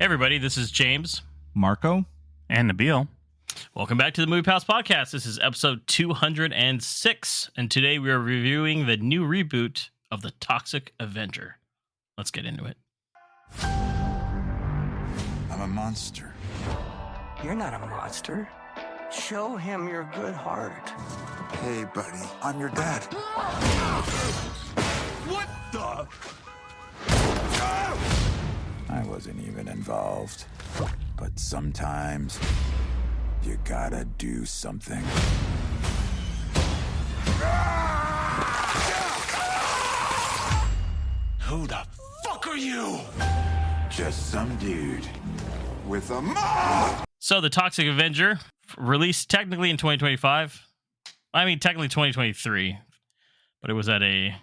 Hey everybody, this is James. Marco. And Nabil. Welcome back to the Movie Pals Podcast. This is episode 206, and today we are reviewing the new reboot of the Toxic Avenger. Let's get into it. I'm a monster. You're not a monster. Show him your good heart. Hey, buddy, I'm your dad. What the? I wasn't even involved. But sometimes, you gotta do something. Who the fuck are you? Just some dude with a mouth. So, the Toxic Avenger, released technically in 2025. I mean, technically 2023, but it was at a,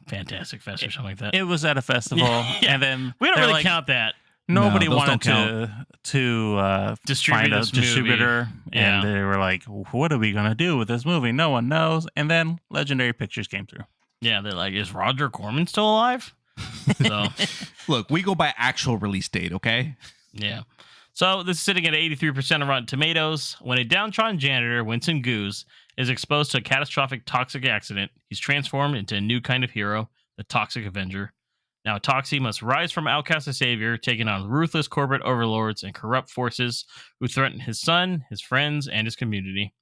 Fantastic Fest or something like that. It was at a festival, Yeah. and then We don't they're really count that. Nobody No, those wanted to Distribute find a this movie. distributor, Yeah. and they were like, "What are we gonna do with this movie? No one knows." And then Legendary Pictures came through. Yeah, they're like, is Roger Corman still alive? So, Look, we go by actual release date, okay? yeah. So this is sitting at 83% of Rotten Tomatoes. When a downtrodden janitor, Winston Goose, is exposed to a catastrophic toxic accident, he's transformed into a new kind of hero, the Toxic Avenger. Now, Toxie must rise from outcast to savior, taking on ruthless corporate overlords and corrupt forces who threaten his son, his friends, and his community.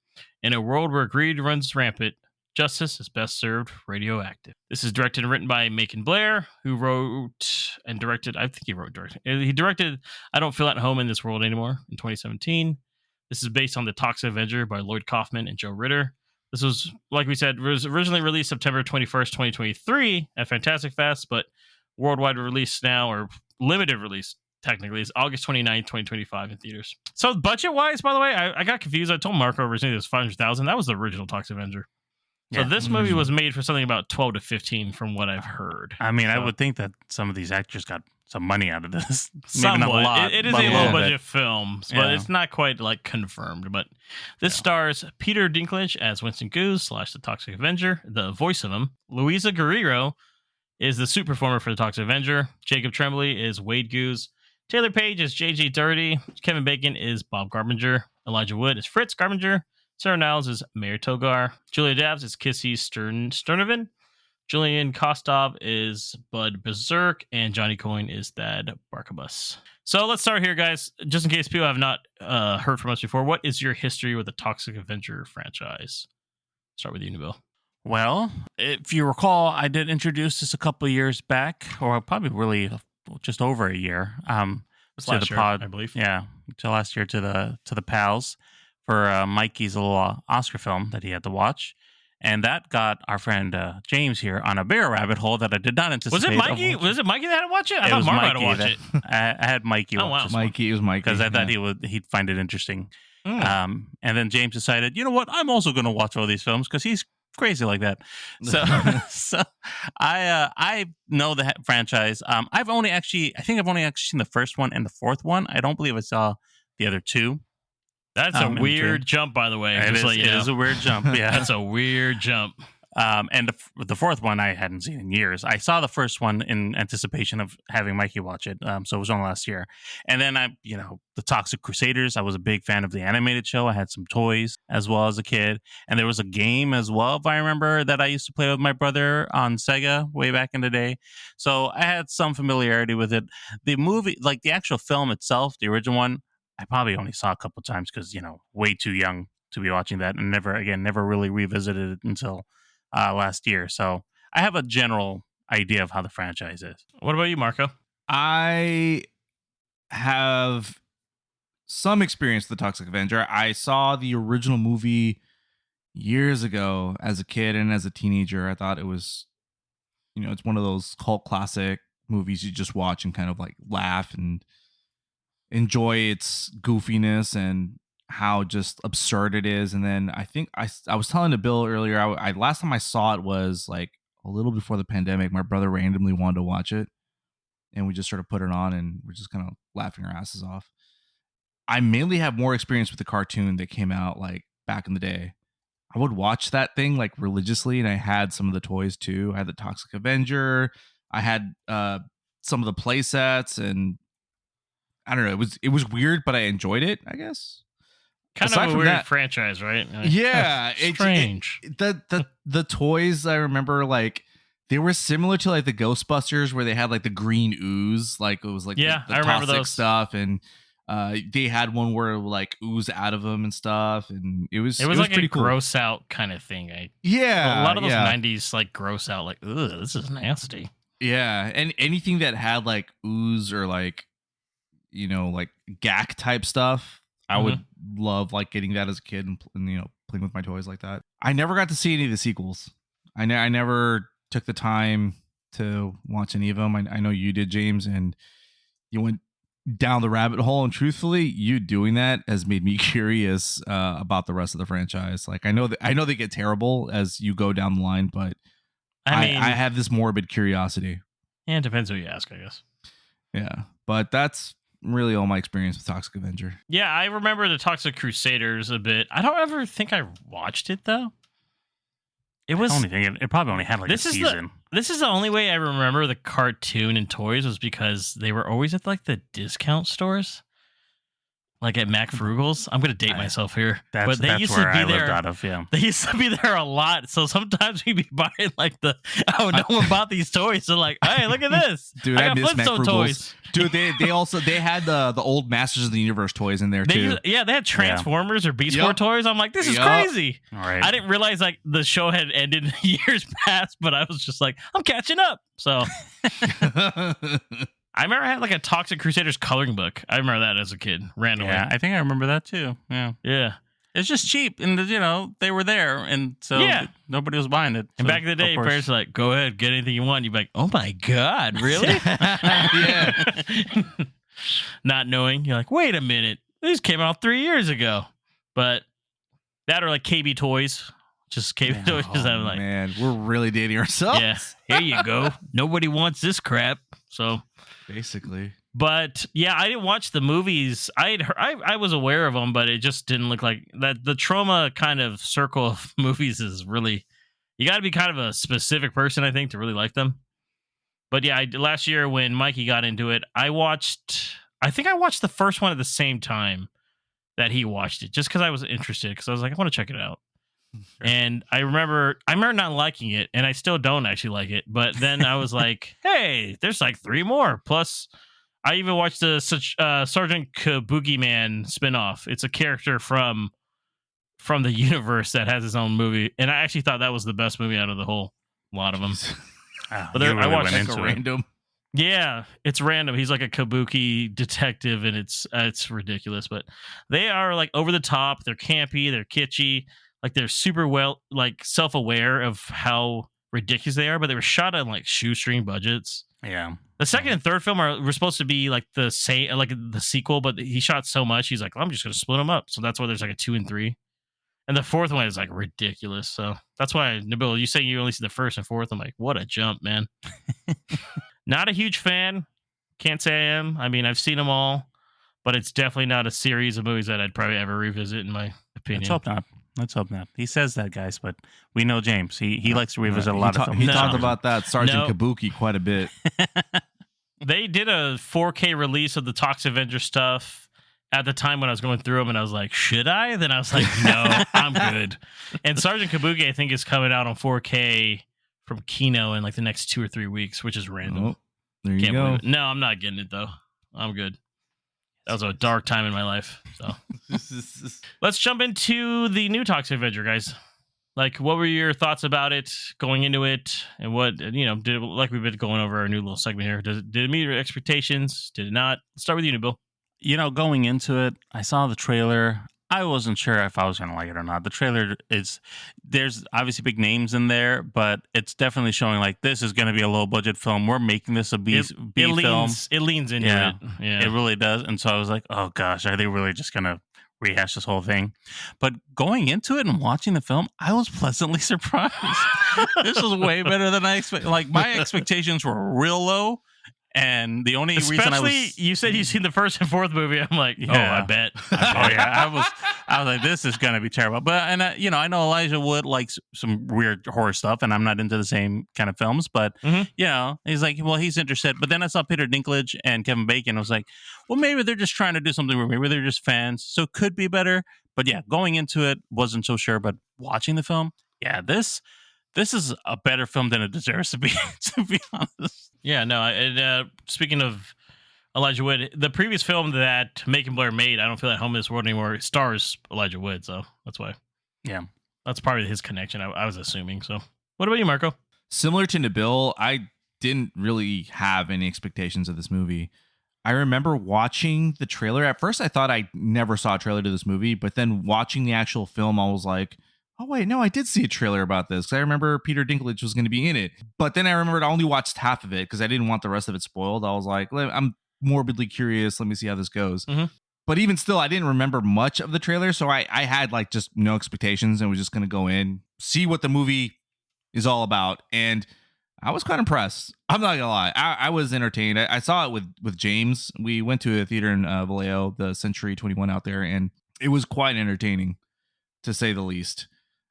In a world where greed runs rampant, justice is best served radioactive. This is directed and written by Macon Blair, who wrote and directed, he directed I Don't Feel at Home in This World Anymore in 2017. This is based on The Toxic Avenger by Lloyd Kaufman and Joe Ritter. This was, like we said, was originally released September 21st, 2023 at Fantastic Fest, but worldwide release now, or limited release technically, is August 29th, 2025 in theaters. So budget-wise, by the way, I got confused. I told Marco originally it was $500,000. That was the original Toxic Avenger. So Yeah. this movie was made for something about 12 to 15 from what I've heard. I mean, I So- would think that some of these actors got some money out of this. Maybe Somewhat. not a lot. It is but a little low budget bit. film, but Yeah. it's not quite like confirmed. But this stars Peter Dinklage as Winston Goose / the Toxic Avenger, the voice of him. Luisa Guerrero is the suit performer for the Toxic Avenger. Jacob Tremblay is Wade Goose. Taylor Page is J.J. Doherty. Kevin Bacon is Bob Garbinger. Elijah Wood is Fritz Garbinger. Sarah Niles is Mayor Togar. Julia Dabbs is Kissy Sternovan. Julian Kostov is Bud Berserk. And Johnny Coyne is Thad Barkabus. So let's start here, guys. Just in case people have not heard from us before, what is your history with the Toxic Avenger franchise? Start with you, Nabil. Well, if you recall, I did introduce this a couple of years back, or probably really just over a year. It's To last the year, pod, I believe. Yeah, to last year to the pals for Mikey's little Oscar film that he had to watch, and that got our friend James here on a bigger rabbit hole that I did not anticipate. Was it Mikey? Was it Mikey that had to watch it? I It thought was Marco had to Mikey watch that- it. I had Mikey Oh, watch wow. this Mikey, it was Mikey. because I thought yeah. he'd find it interesting. Mm. And then James decided, you know what? I'm also going to watch all these films because he's crazy like that. So, so I know the franchise. I've only actually seen the first one and the fourth one. I don't believe I saw the other two. That's a in weird between. jump, by the way. It Just is, let you it know. is a weird jump. Yeah. That's a weird jump. And the fourth one I hadn't seen in years. I saw the first one in anticipation of having Mikey watch it. So it was on last year. And then the Toxic Crusaders. I was a big fan of the animated show. I had some toys as well as a kid. And there was a game as well, if I remember, that I used to play with my brother on Sega way back in the day. So I had some familiarity with it. The movie, like the actual film itself, the original one, I probably only saw a couple times because, way too young to be watching that, and never really revisited it until last year. So I have a general idea of how the franchise is. What about you, Marco? I have some experience with the Toxic Avenger. I saw the original movie years ago as a kid and as a teenager. I thought it was, it's one of those cult classic movies you just watch and kind of like laugh and enjoy its goofiness and how just absurd it is. And then I think I was telling to Bill earlier, I last time I saw it was like a little before the pandemic. My brother randomly wanted to watch it, and we just sort of put it on and we're just kind of laughing our asses off. I mainly have more experience with the cartoon that came out like back in the day. I would watch that thing like religiously, and I had some of the toys too. I had the Toxic Avenger. I had some of the play sets, and I don't know. It was weird, but I enjoyed it, I guess. Kind Aside of a from weird that- franchise, right? Like, Yeah, strange. The toys I remember, like, they were similar to like the Ghostbusters, where they had like the green ooze, like it was like Yeah, the I remember toxic those. stuff, and they had one where like ooze out of them and stuff, and it was like pretty a cool. gross out kind of thing. Yeah, A lot of those yeah. 90s like gross out, like, ugh, this is nasty. Yeah, and anything that had like ooze or like, you know, like gack type stuff, I would love like getting that as a kid and you know, playing with my toys like that. I never got to see any of the sequels. I never took the time to watch any of them. I know you did, James, and you went down the rabbit hole. And truthfully, you doing that has made me curious about the rest of the franchise. Like I know they get terrible as you go down the line, but I mean, I have this morbid curiosity. yeah, it depends who you ask, I guess. Yeah, but that's really all my experience with Toxic Avenger. Yeah, I remember the Toxic Crusaders a bit. I don't ever think I watched it though. It was I only think it probably only had like this a is season. this is the only way I remember the cartoon and toys was because they were always at like the discount stores, like at Mac Frugal's. I'm gonna date myself here, but they That's used where to be I there. lived out of. Yeah, They used to be there a lot, so sometimes we'd be buying like no one bought these toys. So like, hey, look at this, Dude, I I got miss Mac Flintstone Frugals. toys. Dude, they had the old Masters of the Universe toys in there too. They had Transformers or Beast Wars Yup. toys. I'm like, this is Yup. crazy. all right. I didn't realize like the show had ended years past, but I was just like, I'm catching up. So I remember I had like a Toxic Crusaders coloring book. I remember that as a kid, randomly. Yeah, I think I remember that too. Yeah, Yeah. it's just cheap, and you know they were there, and so Yeah. nobody was buying it. And So, back in the day, of your course. parents were like, go ahead, get anything you want. You'd be like, oh my God, really? Yeah. Not knowing. You're like, wait a minute. These came out 3 years ago. But that or like KB Toys. Just KB Toys. Just having like, Man, we're really dating ourselves. yeah, here you go. Nobody wants this crap. So, Basically. but yeah, I didn't watch the movies. I was aware of them, but it just didn't look like that. The trauma kind of circle of movies is really, you got to be kind of a specific person, I think, to really like them. But yeah, last year when Mikey got into it, I think I watched the first one at the same time that he watched it, just because I was interested, because I was like, I want to check it out. And I remember not liking it, and I still don't actually like it. But then I was like, hey, there's like 3 more. Plus, I even watched the Sergeant Kabuki Man spinoff. It's a character from the universe that has his own movie, and I actually thought that was the best movie out of the whole lot of them. Oh, But you I watched went Like a into it. random. Yeah, it's random. He's like a kabuki detective, and it's ridiculous. But they are like over the top. They're campy. They're kitschy. Like they're super well, like self-aware of how ridiculous they are. But they were shot on like shoestring budgets. Yeah, The second and third film were supposed to be like the same, like the sequel. But he shot so much, he's like, I'm just gonna split them up. So that's why there's like a 2 and 3. And the fourth one is like ridiculous. So that's why, Nabil, you say you only see the first and fourth. I'm like, what a jump, man. Not a huge fan. Can't say I am. I mean, I've seen them all, but it's definitely not a series of movies that I'd probably ever revisit, in my opinion. let's hope not. Let's hope not. He says that, guys, but we know James. He likes to revisit a lot of films. He No. talked about that Sergeant No. Kabuki quite a bit. They did a 4K release of the Toxic Avenger stuff at the time when I was going through them, and I was like, should I? Then I was like, no, I'm good. And Sergeant Kabuki, I think, is coming out on 4K from Kino in like the next 2 or 3 weeks, which is random. Oh, there you Can't go. believe it. No, I'm not getting it though. I'm good. That was a dark time in my life. So let's jump into the new Toxic Avenger, guys. Like, what were your thoughts about it going into it, and what did like we've been going over our new little segment here? Did it meet your expectations? Did it not? Let's start with you, Nabil. You know, going into it, I saw the trailer. I wasn't sure if I was going to like it or not. The trailer there's obviously big names in there, but it's definitely showing like this is going to be a low budget film. We're making this a B film. It leans into Yeah. it. Yeah. It really does. And so I was like, oh gosh, are they really just going to rehash this whole thing? But going into it and watching the film, I was pleasantly surprised. This was way better than I expected. Like, my expectations were real low, And the only reason Especially, you said you've seen the first and fourth movie. I'm like, oh, Yeah. I bet. Oh yeah, I was like, this is gonna be terrible. But I know Elijah Wood likes some weird horror stuff, and I'm not into the same kind of films. But Mhm. he's like, well, he's interested. But then I saw Peter Dinklage and Kevin Bacon. I was like, well, maybe they're just trying to do something weird. Maybe they're just fans, so it could be better. But yeah, going into it, wasn't so sure. But watching the film, yeah, this is a better film than it deserves to be. To be honest. Yeah, no. And speaking of Elijah Wood, the previous film that Macon Blair made, I Don't Feel at Home in This World Anymore, stars Elijah Wood. So that's why. Yeah. That's probably his connection, I was assuming. So what about you, Marco? Similar to Nabil, I didn't really have any expectations of this movie. I remember watching the trailer. At first, I thought I never saw a trailer to this movie, but then watching the actual film, I was like, oh, wait, no, I did see a trailer about this. I remember Peter Dinklage was going to be in it. But then I remembered I only watched half of it because I didn't want the rest of it spoiled. I was like, I'm morbidly curious. Let me see how this goes. Mhm. But even still, I didn't remember much of the trailer. So I had like just no expectations and was just going to go in, see what the movie is all about. And I was quite impressed. I'm not going to lie. I was entertained. I saw it with James. We went to a theater in Vallejo, the Century 21 out there, and it was quite entertaining, to say the least.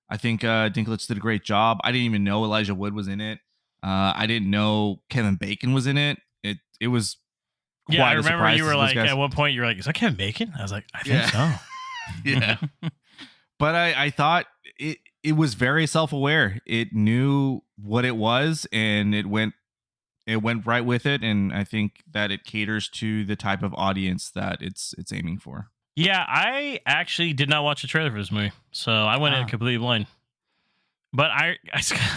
I think Dinklage did a great job. I didn't even know Elijah Wood was in it. I didn't know Kevin Bacon was in it. It was quite Yeah, I a remember surprise you to were those like, guys. at one point, you were like, is that Kevin Bacon? I was like, I think Yeah. so. Yeah. But I thought it was very self-aware. It knew what it was, and it went right with it. And I think that it caters to the type of audience that it's aiming for. Yeah, I actually did not watch the trailer for this movie, so I went in completely blind. But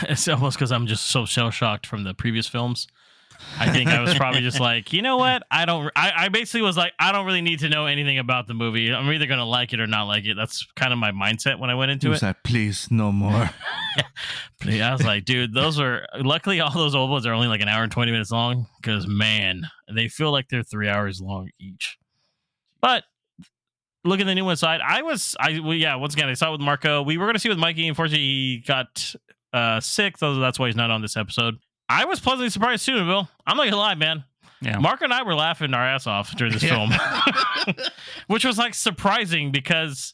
it's almost because I'm just so shell shocked from the previous films. I think I was probably just like, you know what? I basically was like, I don't really need to know anything about the movie. I'm either going to like it or not like it. That's kind of my mindset when I went into He it. was like, please, no more. I was like, dude, luckily all those old ones are only like an hour and 20 minutes long because, man, they feel like they're 3 hours long each. But look at the new one side. once again, I saw it with Marco. We were going to see it with Mikey. Unfortunately, he got sick, so that's why he's not on this episode. I was pleasantly surprised too, Bill. I'm not going to lie, man. Yeah. Marco and I were laughing our ass off during this film, which was like surprising because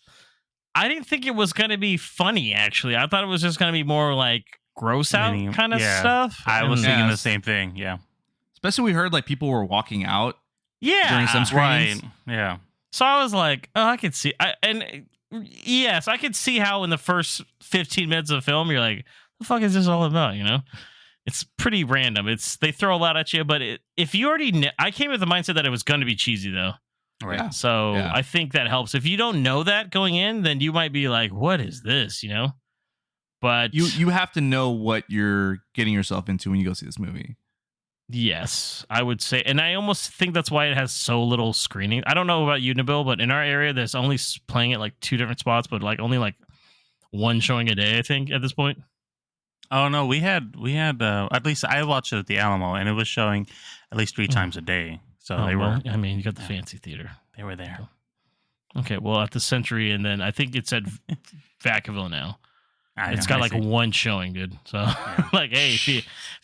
I didn't think it was going to be funny, actually. I thought it was just going to be more like gross out kind of stuff. I was thinking the Yes. same thing. Yeah. Especially we heard like people were walking out Yeah. during some screens. Right. Yeah. So I was like, oh, I could see. Yes, I could see how in the first 15 minutes of the film, you're like, the fuck is this all about? You know? It's pretty random. They throw a lot at you, but if you already I came with the mindset that it was going to be cheesy, though. Right. Yeah. So Yeah. I think that helps. If you don't know that going in, then you might be like, what is this? You know? But You have to know what you're getting yourself into when you go see this movie. yes, I would say. And I almost think that's why it has so little screening. I don't know about you, Nabil, but in our area, there's only playing at like 2 different spots, but like only like one showing a day, I think, at this point. Oh no, we had at least I watched it at the Alamo, and it was showing at least 3 times a day. So Oh, they well, were I mean, you got the fancy theater. they were there. Okay, well, at the Century, and then I think it's at Vacaville now. It's I got like see. one showing, dude. So, like, hey, if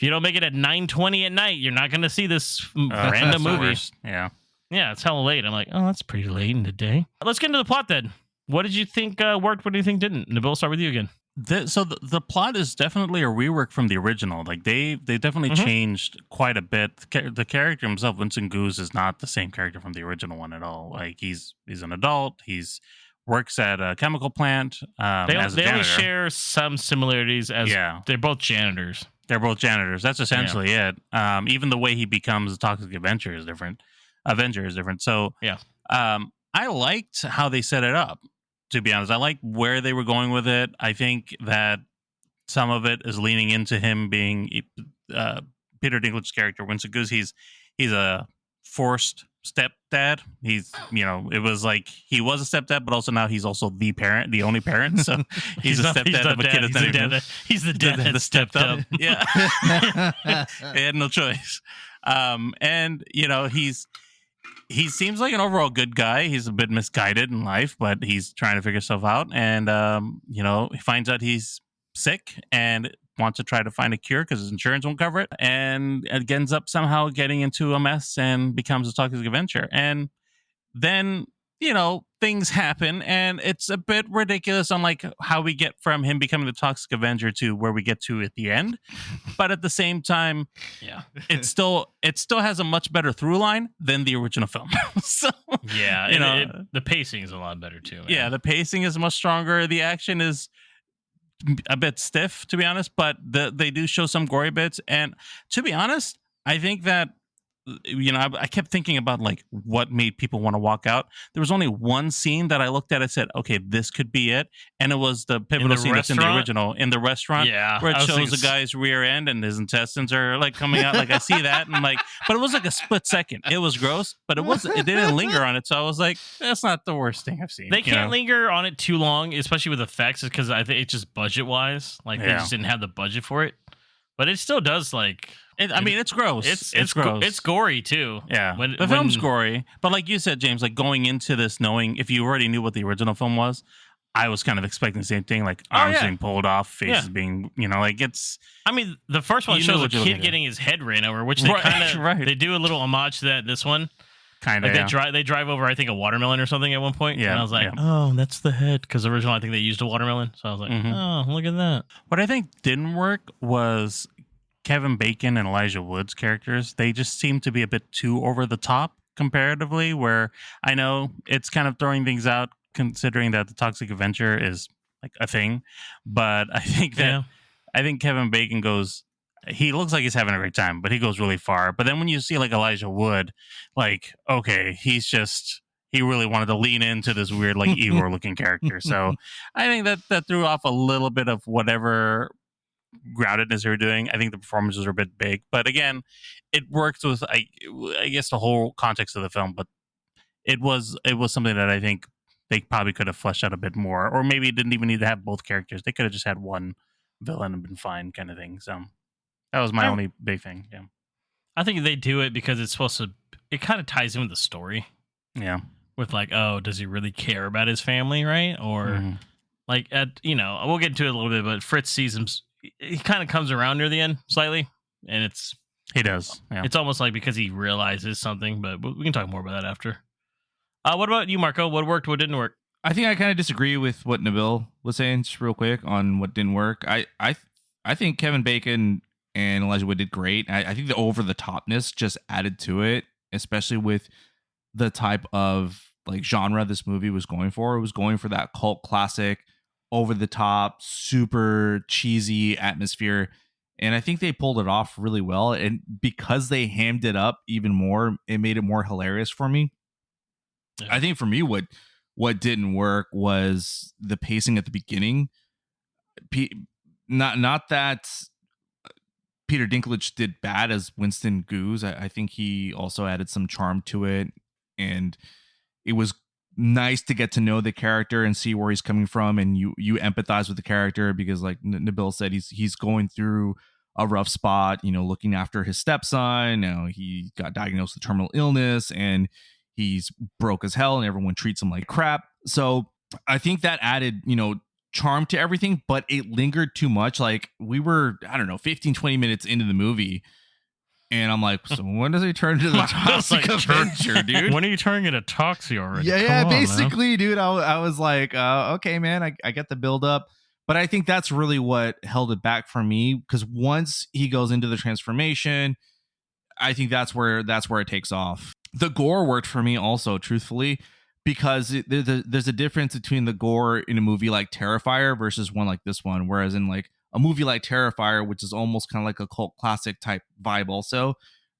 you don't make it at 9:20 at night, you're not gonna see this That's random the movie. worst. Yeah. Yeah, it's hella late. I'm like, oh, that's pretty late in the day. Let's get into the plot then. What did you think worked? What do you think didn't? Nabil, start with you again. The plot is definitely a rework from the original. Like they definitely changed quite a bit. The character himself, Vincent Goose, is not the same character from the original one at all. Like he's an adult. He's works at a chemical plant. They as a only janitor. share some similarities as they're both janitors. They're both janitors. That's essentially it. Even the way he becomes a Toxic Avenger is different. So Yeah. I liked how they set it up. To be honest, I like where they were going with it. I think that some of it is leaning into him being Peter Dinklage's character, Winston Goose. He's a forced stepdad. It was like he was a stepdad, but also now he's also the parent, the only parent. So he's a stepdad of a kid that's not even He's the dad that stepped up. Yeah, they had no choice. And he seems like an overall good guy. He's a bit misguided in life, but he's trying to figure stuff out. And he finds out he's sick, and wants to try to find a cure because his insurance won't cover it, and it ends up somehow getting into a mess and becomes a Toxic Avenger. And then, things happen, and it's a bit ridiculous on like how we get from him becoming the Toxic Avenger to where we get to at the end. But at the same time, Yeah. it still has a much better through line than the original film. So Yeah. The pacing is a lot better too. Man. yeah, the pacing is much stronger. The action is a bit stiff, to be honest, but they do show some gory bits. And to be honest, I think that I kept thinking about like what made people want to walk out. There was only one scene that I looked at and said, okay, this could be it. And it was the pivotal scene that's in the original, in the restaurant, where it shows the guy's rear end and his intestines are like coming out. Like I see that, and like, but it was like a split second. It was gross, but it didn't linger on it. So I was like, that's not the worst thing I've seen. They can't linger on it too long, especially with effects, because I think it's just budget wise. Like they just didn't have the budget for it. But it still does like. It's gross. It's gross. It's gory too. Yeah, the film's gory. But like you said, James, like going into this knowing if you already knew what the original film was, I was kind of expecting the same thing, like arms being pulled off, faces being, like it's. I mean, the first one shows a kid getting his head ran over, which they kind of they do a little homage to that. This one, kind of. Like they drive over, I think, a watermelon or something at one point. Yeah, and I was like, oh, that's the head, because originally I think they used a watermelon. So I was like, oh, look at that. What I think didn't work was Kevin Bacon and Elijah Wood's characters. They just seem to be a bit too over the top comparatively, where I know it's kind of throwing things out considering that the Toxic Avenger is like a thing, but I think that I think Kevin Bacon he looks like he's having a great time, but he goes really far. But then when you see like Elijah Wood, like, okay, he really wanted to lean into this weird like Igor looking character. So I think that threw off a little bit of whatever groundedness they were doing. I think the performances were a bit big, but again, it worked with I guess the whole context of the film. But it was something that I think they probably could have fleshed out a bit more, or maybe didn't even need to have both characters. They could have just had one villain and been fine, kind of thing. So that was my only big thing. Yeah, I think they do it because it's supposed to. It kind of ties in with the story. Yeah, with like, oh, does he really care about his family, right? Or like we'll get into it a little bit, but Fritz sees him. He kind of comes around near the end slightly, and he does. Yeah. It's almost like because he realizes something, but we can talk more about that after. What about you, Marco? What worked? What didn't work? I think I kind of disagree with what Nabil was saying, just real quick, on what didn't work. I think Kevin Bacon and Elijah Wood did great. I think the over the topness just added to it, especially with the type of like genre this movie was going for. It was going for that cult classic, over the top, super cheesy atmosphere. And I think they pulled it off really well. And because they hammed it up even more, it made it more hilarious for me. Yeah. I think for me, what didn't work was the pacing at the beginning. Not that Peter Dinklage did bad as Winston Goose. I think he also added some charm to it. And it was nice to get to know the character and see where he's coming from, and you empathize with the character because, like Nabil said, he's going through a rough spot, looking after his stepson. He got diagnosed with terminal illness and he's broke as hell and everyone treats him like crap. So I think that added, charm to everything, but it lingered too much. Like we were, 15-20 minutes into the movie, and I'm like, so when does he turn to the Toxic Avenger, dude? When are you turning into Toxie already? Yeah, basically, dude. I was like, okay, man, I get the build up. But I think that's really what held it back for me, because once he goes into the transformation, I think that's where it takes off. The gore worked for me also, truthfully, because there's a difference between the gore in a movie like Terrifier versus one like this one. Whereas in like a movie like Terrifier, which is almost kind of like a cult classic type vibe also,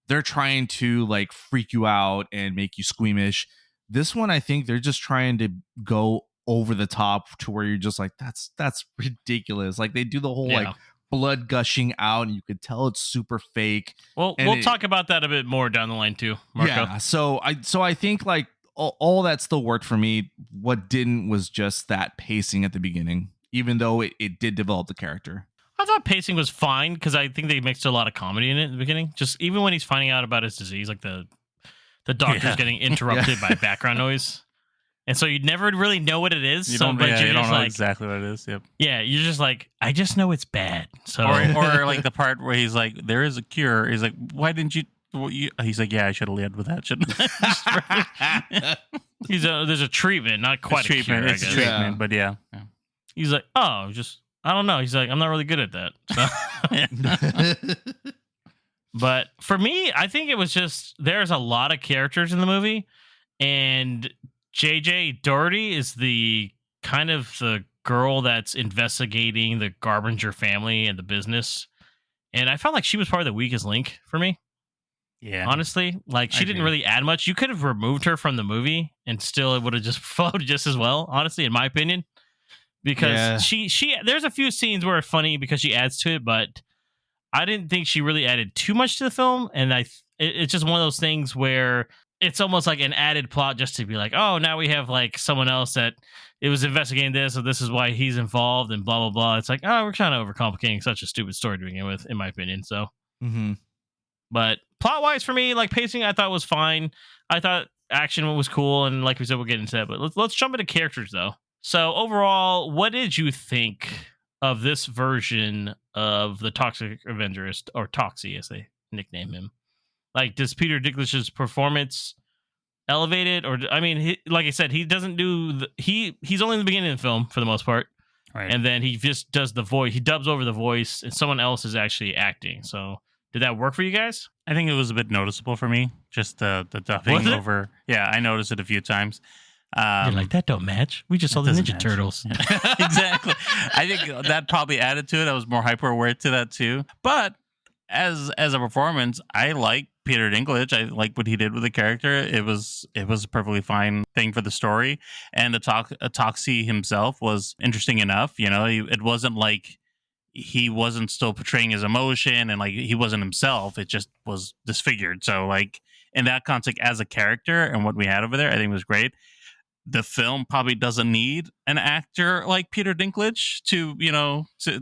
they're trying to like freak you out and make you squeamish. This one, I think they're just trying to go over the top to where you're just like, that's ridiculous. Like they do the whole like blood gushing out, and you could tell it's super fake. Well, we'll talk about that a bit more down the line too, Marco. Yeah. So I think like all that still worked for me. What didn't was just that pacing at the beginning, even though it did develop the character. I thought pacing was fine because I think they mixed a lot of comedy in it in the beginning. Just even when he's finding out about his disease, like the doctor's getting interrupted by background noise. and so you never really know what it is. You so, don't, but yeah, you're you don't just know like, exactly what it is. Yep. yeah, you're just like, I just know it's bad. So, Or like the part where he's like, there is a cure. He's like, why didn't you? He's like, yeah, I should have led with that, shouldn't I? there's a treatment, not quite a treatment. cure. It's I guess. treatment, Yeah. but yeah. He's like, oh, I don't know. He's like, I'm not really good at that. So. But for me, I think it was just there's a lot of characters in the movie, and JJ Doherty is the kind of the girl that's investigating the Garbinger family and the business. And I felt like she was probably the weakest link for me. Yeah. Honestly, like she I didn't agree. really add much. You could have removed her from the movie and still it would have just flowed just as well, honestly, in my opinion. Because she there's a few scenes where it's funny because she adds to it, but I didn't think she really added too much to the film. And it's just one of those things where it's almost like an added plot just to be like, oh, now we have like someone else that it was investigating this, so this is why he's involved and blah, blah, blah. It's like, oh, we're kind of overcomplicating such a stupid story to begin with, in my opinion. So, but plot wise for me, like pacing, I thought was fine. I thought action was cool. And like we said, we'll get into that, but let's jump into characters though. So overall, what did you think of this version of the Toxic Avenger, or Toxie as they nickname him? Like, does Peter Dinklage's performance elevate it? Or, I mean, like I said, he doesn't do he's only in the beginning of the film for the most part. Right. And then he just does the voice. He dubs over the voice and someone else is actually acting. So did that work for you guys? I think it was a bit noticeable for me, just the dubbing Was it? over. Yeah, I noticed it a few times. You're like, that don't match. We just saw the doesn't Ninja match. Turtles. Exactly. I think that probably added to it. I was more hyper aware to that too. But as a performance, I like Peter Dinklage. I like what he did with the character. It was a perfectly fine thing for the story. And Toxie himself was interesting enough. You know, it wasn't like he wasn't still portraying his emotion and like he wasn't himself. It just was disfigured. So like in that context, as a character and what we had over there, I think was great. The film probably doesn't need an actor like Peter Dinklage to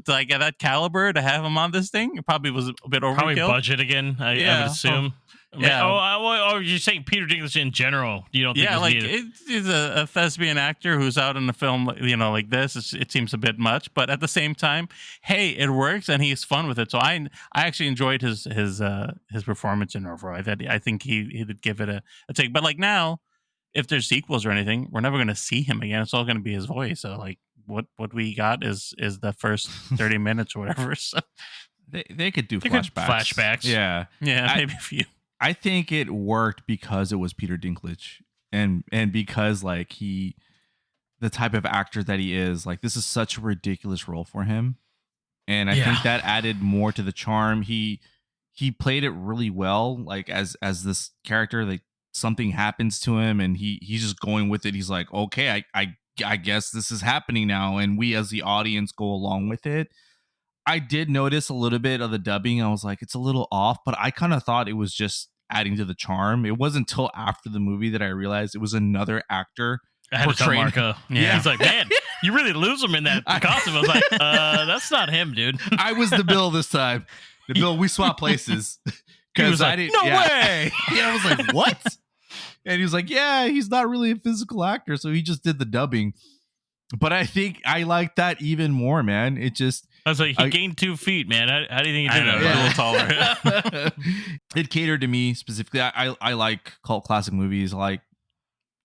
like at that caliber to have him on this thing. It probably was a bit overkill. Probably budget again, I would assume. Yeah. Oh, you're saying Peter Dinklage in general? You don't think? Yeah, it's like needed? it's a thespian actor who's out in a film, like this. It seems a bit much, but at the same time, hey, it works and he's fun with it. So I actually enjoyed his performance in overall. I think he did give it a take. But like now, if there's sequels or anything, we're never going to see him again. It's all going to be his voice. So like what we got is the first 30 minutes or whatever. So They could do flashbacks. Yeah. maybe a few. I think it worked because it was Peter Dinklage and because like the type of actor that he is, like this is such a ridiculous role for him. And I think that added more to the charm. He played it really well, like as this character, like something happens to him and he's just going with it. He's like, okay, I guess this is happening now. And we as the audience go along with it. I did notice a little bit of the dubbing. I was like, it's a little off, but I kind of thought it was just adding to the charm. It wasn't until after the movie that I realized it was another actor. I had to tell Marco. Yeah. He's like, man, you really lose him in that costume. I was like, that's not him, dude. I was the Bill this time. The Bill, we swapped places. Because like, I didn't. no way. Yeah, I was like, what? And he was like, yeah, he's not really a physical actor, so he just did the dubbing. But I think I like that even more, man. It just... I was like, he gained 2 feet, man. How do you think he did that? A little taller. It catered to me specifically. I like cult classic movies. I like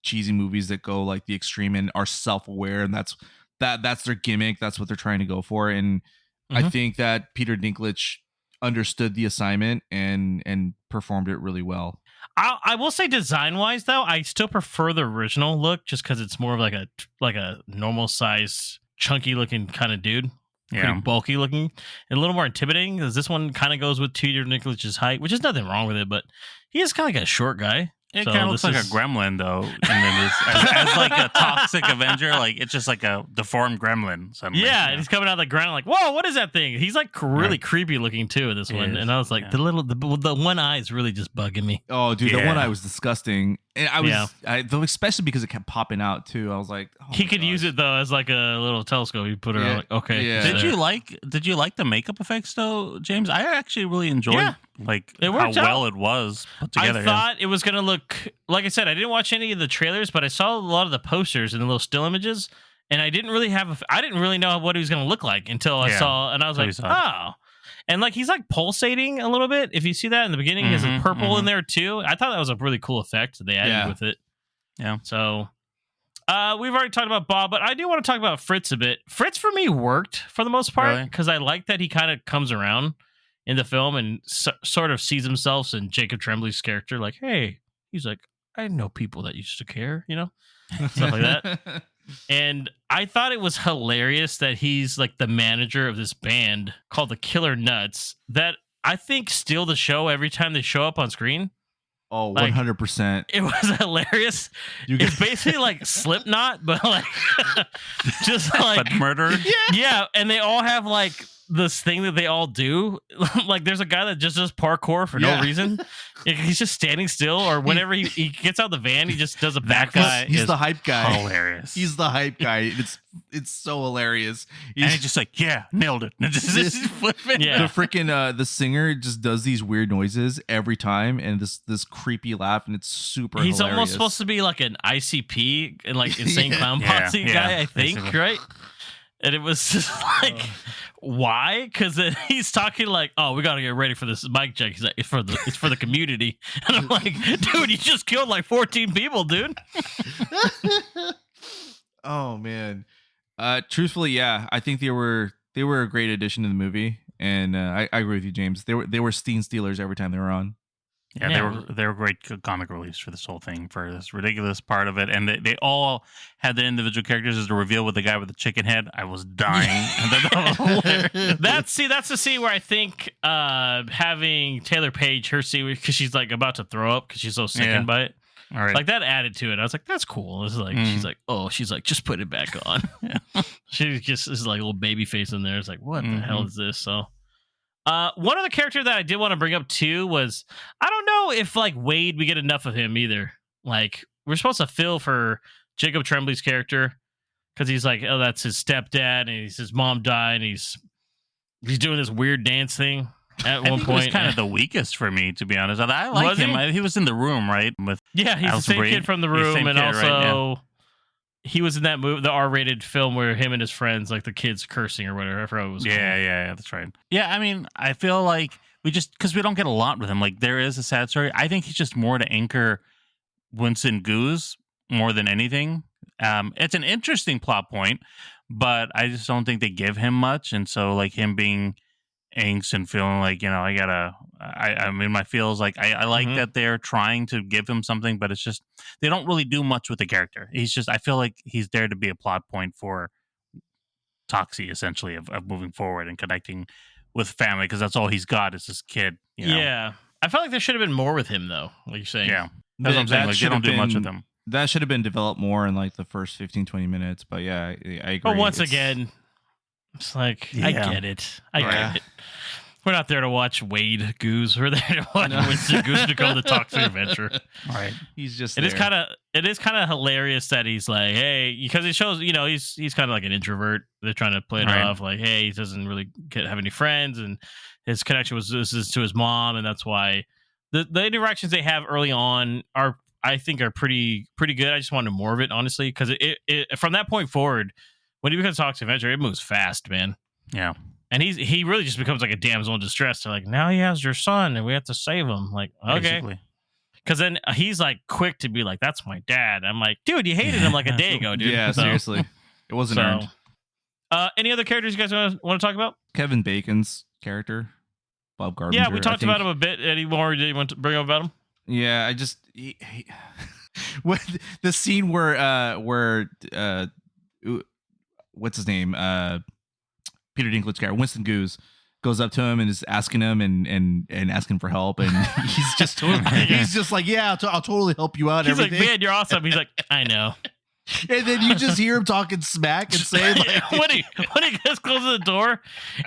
cheesy movies that go like the extreme and are self-aware, and that's their gimmick. That's what they're trying to go for. And I think that Peter Dinklage understood the assignment and performed it really well. I will say, design wise, though, I still prefer the original look just because it's more of like a normal size, chunky looking kind of dude. Pretty bulky looking and a little more intimidating because this one kind of goes with Peter Dinklage's height, which is nothing wrong with it, but he is kind of like a short guy. It kind of looks like a gremlin, though. And then as like a Toxic Avenger, like it's just like a deformed gremlin. Suddenly, and he's coming out of the ground like, whoa, what is that thing? He's like really creepy looking too in this one. And I was like, the one eye is really just bugging me. Oh, dude, the one eye was disgusting. And I was, Yeah. though, especially because it kept popping out too. I was like, oh He my could gosh. use it though as like a little telescope. You put it on, like, okay. Yeah. it's Did there. you like the makeup effects though, James? I actually really enjoyed Yeah. like It how worked out. well it was put together. I thought it was gonna look like I said. I didn't watch any of the trailers, but I saw a lot of the posters and the little still images, and I didn't really know what he was gonna look like until I Yeah. saw, and I was So you like, saw oh. And like he's like pulsating a little bit. If you see that in the beginning, he has a Mhm, purple in mhm. there too. I thought that was a really cool effect that they added Yeah. with it. Yeah. So we've already talked about Bob, but I do want to talk about Fritz a bit. Fritz for me worked for the most part Really? because I like that he kind of comes around in the film and sort of sees himself in Jacob Tremblay's character. Like, hey, he's like, I know people that used to care, stuff like that. And I thought it was hilarious that he's like the manager of this band called the Killer Nuts that I think steal the show every time they show up on screen. Oh, Like, 100%. It was hilarious. You It's basically like Slipknot, but like just like But murder. yeah, and they all have like this thing that they all do. Like there's a guy that just does parkour for Yeah. no reason. He's just standing still, or whenever he gets out of the van, he just does a That backflip. guy He's is the hype guy. hilarious. He's the hype guy. It's so hilarious. and he's just like, yeah, nailed it. And just flipping. Yeah. The freaking the singer just does these weird noises every time, and this creepy laugh, and it's super. He's hilarious. almost supposed to be like an ICP and like insane Yeah. clown Yeah, posse yeah, guy, I think, basically. right? And it was just like, why? Because he's talking like, "Oh, we got to get ready for this mic check." He's like, "It's for the community," and I'm like, "Dude, you just killed like 14 people, dude." Oh man. Truthfully, yeah, I think they were a great addition to the movie, and I agree with you, James. They were scene stealers every time they were on. Yeah, Yeah. they were great comic reliefs for this whole thing, for this ridiculous part of it, and they all had their individual characters. As the reveal with the guy with the chicken head, I was dying. And that was hilarious. That's the scene where I think having Taylor Page, her scene, because she's like about to throw up because she's so sickened by it. All right, Like that added to it. I was like, that's cool. It's like she's like, just put it back on. She just is like a little baby face in there. It's like, what the hell is this? So one other character that I did want to bring up too was, I don't know if like Wade, we get enough of him either. Like we're supposed to feel for Jacob Tremblay's character because he's like, oh, that's his stepdad, and his mom died, and he's doing this weird dance thing at one He point. was kind of the weakest for me, to be honest. I like Was him. he? He was in the room, right? With Yeah, he's Alison the same Brie. kid from the He's the room, same and kid, also right? he was in that movie, the R-rated film where him and his friends, like the kids cursing or whatever. I forgot what it was called. yeah, that's right. Yeah, I mean, I feel like because we don't get a lot with him. Like there is a sad story. I think he's just more to anchor Winston Goose more than anything. It's an interesting plot point, but I just don't think they give him much. And so like him being angst and feeling like, I mean, my feels like I like that they're trying to give him something, but it's just, they don't really do much with the character. I feel like he's there to be a plot point for Toxie, essentially, of moving forward and connecting with family, because that's all he's got is this kid. Yeah. I felt like there should have been more with him, though, like you're saying. Yeah. That's what I'm saying. Like, they don't do much with him. That should have been developed more in like the first 15-20 minutes. But yeah, I agree. But once It's- again, it's like, I Yeah. get it. I Right. get it. We're not there to watch Wade Goose. We're there to watch Winston Goose become the Toxic Avenger. Right. he's just It is there. kind of hilarious that he's like, hey, because he shows, he's kind of like an introvert. They're trying to play it Right. off like, hey, he doesn't really have any friends, and his connection was this is to his mom, and that's why the interactions they have early on are, I think, are pretty good. I just wanted more of it, honestly, because it from that point forward, when he becomes Toxic Avenger, it moves fast, man. Yeah. And he really just becomes like a damsel in distress. They're like, now he has your son, and we have to save him. Like, okay. Basically. Because then he's like quick to be like, that's my dad. I'm like, dude, you hated him like a day ago, dude. Yeah, So- seriously, it wasn't earned. Any other characters you guys want to talk about? Kevin Bacon's character, Bob Garbinger. Yeah, we I talked think- about him a bit. Any more did you want to bring up about him? Yeah, I just what the scene where what's his name? Peter Dinklage's character, Winston Goose, goes up to him and is asking him and asking for help, and he's just like, yeah, I'll totally help you out. He's everything. like, man, you're awesome. He's like, I know. And then you just hear him talking smack and saying like, when he just closes the door,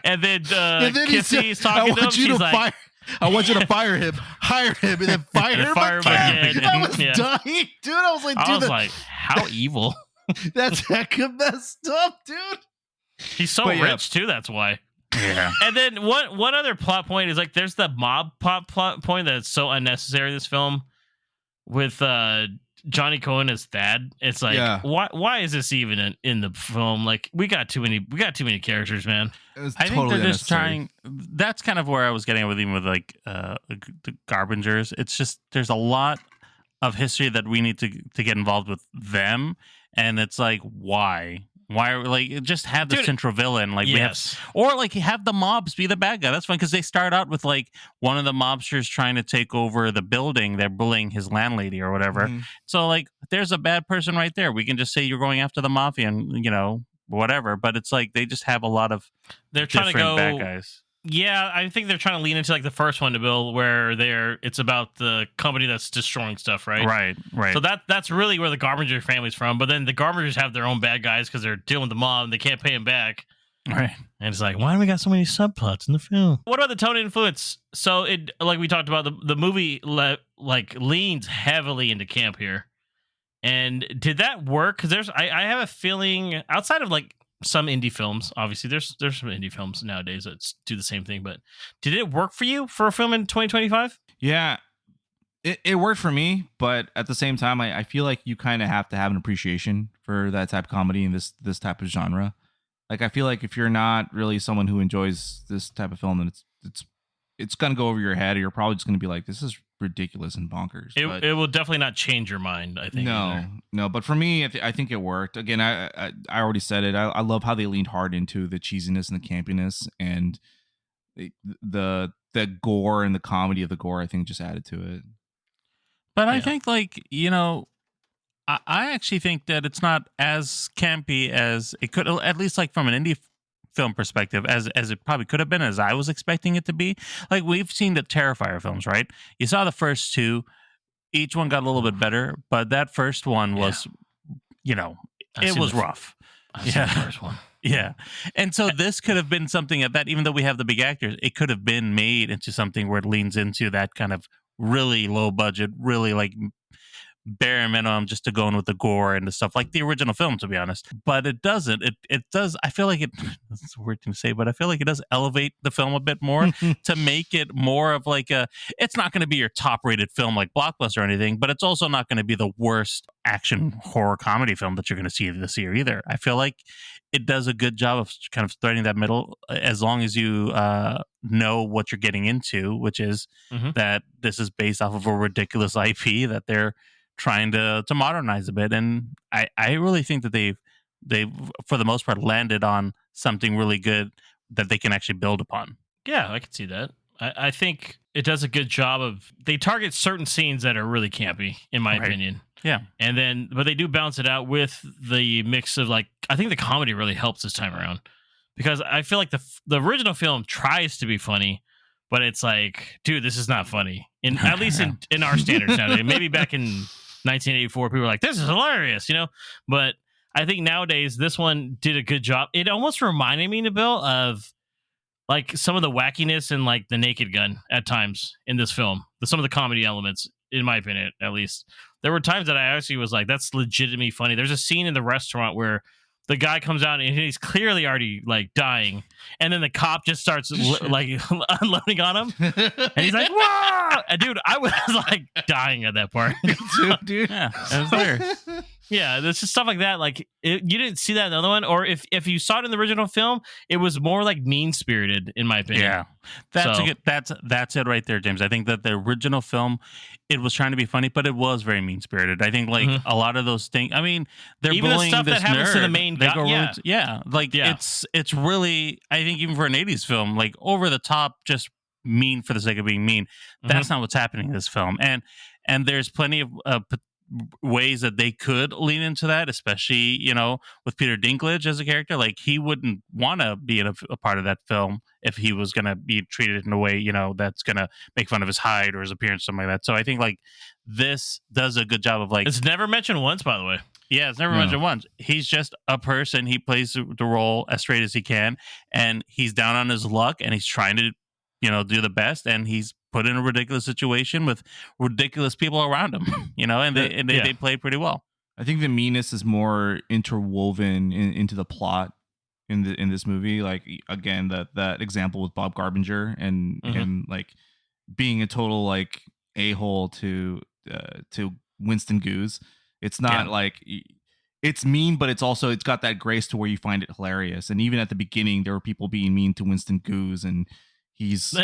and then and then Kissy is talking I to him, want you she's to like, I want you to fire him, hire him, and then fire him again. I was dying, dude. I was like, dude, I was like, how evil. that's hecka messed up, dude. He's so rich too. That's why. Yeah. And then one other plot point is like there's the mob plot point that's so unnecessary in this film with Johnny Cohen as Thad. It's like why is this even in the film? Like we got too many characters, man. I think they're just trying. That's kind of where I was getting with even with like the Garbingers. It's just there's a lot of history that we need to get involved with them, and it's like why like just have the central villain like we have, or like have the mobs be the bad guy. That's fine because they start out with like one of the mobsters trying to take over the building. They're bullying his landlady or whatever. So like there's a bad person right there. We can just say you're going after the mafia and whatever. But it's like they just have a lot of they're trying to go bad guys. Yeah, I think they're trying to lean into like the first one to build where it's about the company that's destroying stuff, right? Right. So that's really where the Garbinger family's from. But then the Garbingers have their own bad guys because they're dealing with the mob and they can't pay them back. Right. And it's like, why do we got so many subplots in the film? What about the tone influence? So it like we talked about the movie like leans heavily into camp here. And did that work? Because I have a feeling outside of like some indie films, obviously there's some indie films nowadays that do the same thing, but did it work for you for a film in 2025? Yeah, it worked for me, but at the same time I feel like you kind of have to have an appreciation for that type of comedy and this type of genre. Like I feel like if you're not really someone who enjoys this type of film, then it's gonna go over your head, or you're probably just gonna be like, this is ridiculous and bonkers. It will definitely not change your mind, I think. No, but for me, I think it worked. Again, I already said it. I love how they leaned hard into the cheesiness and the campiness, and the gore and the comedy of the gore, I think, just added to it. But I think, like, I actually think that it's not as campy as it could, at least like from an indie film perspective, as it probably could have been, as I was expecting it to be. Like we've seen the Terrifier films, right? You saw the first two, each one got a little bit better, but that first one was, it was rough. I saw the first one. Yeah. And so this could have been something that, even though we have the big actors, it could have been made into something where it leans into that kind of really low budget, really like bare minimum, just to go in with the gore and the stuff like the original film, to be honest. But it doesn't. It does. I feel like it's a weird thing to say, but I feel like it does elevate the film a bit more to make it more of like it's not going to be your top rated film like Blockbuster or anything, but it's also not going to be the worst action horror comedy film that you're going to see this year either. I feel like it does a good job of kind of threading that middle, as long as you know what you're getting into, which is that this is based off of a ridiculous IP that they're trying to modernize a bit. And I really think that they've for the most part landed on something really good that they can actually build upon. Yeah, I can see that. I think it does a good job of, they target certain scenes that are really campy, in my opinion. Yeah. And then, but they do balance it out with the mix of like, I think the comedy really helps this time around, because I feel like the original film tries to be funny, but it's like, dude, this is not funny. At least in our standards nowadays. Maybe back in 1984, people were like, this is hilarious, But I think nowadays this one did a good job. It almost reminded me, Nabil, of like some of the wackiness and like the Naked Gun at times in this film. Some of the comedy elements, in my opinion, at least. There were times that I actually was like, that's legitimately funny. There's a scene in the restaurant where the guy comes out and he's clearly already like dying, and then the cop just starts like unloading on him, and he's like, "Whoa!" And dude, I was like dying at that part. Dude, yeah, it was there. Yeah, there's just stuff like that. Like you didn't see that in the other one, or if you saw it in the original film, it was more like mean spirited, in my opinion. Yeah, that's it right there, James. I think that the original film, it was trying to be funny, but it was very mean spirited. I think like a lot of those things. I mean, they're even bullying the stuff this that happens nerd. to the main guy. It's really, I think even for an 80s film, like over the top, just mean for the sake of being mean. That's not what's happening in this film, and there's plenty of ways that they could lean into that, especially with Peter Dinklage as a character. Like he wouldn't want to be in a part of that film if he was going to be treated in a way that's going to make fun of his height or his appearance, something like that. So I think like this does a good job of like, it's never mentioned once, by the way. Yeah, it's never mentioned once. He's just a person. He plays the role as straight as he can, and he's down on his luck, and he's trying to do the best, and he's put in a ridiculous situation with ridiculous people around him, and they play pretty well. I think the meanness is more interwoven into the plot in this movie. Like again, that example with Bob Garbinger and him like being a total like a-hole to Winston Goose. It's not like it's mean, but it's got that grace to where you find it hilarious. And even at the beginning, there were people being mean to Winston Goose, and he's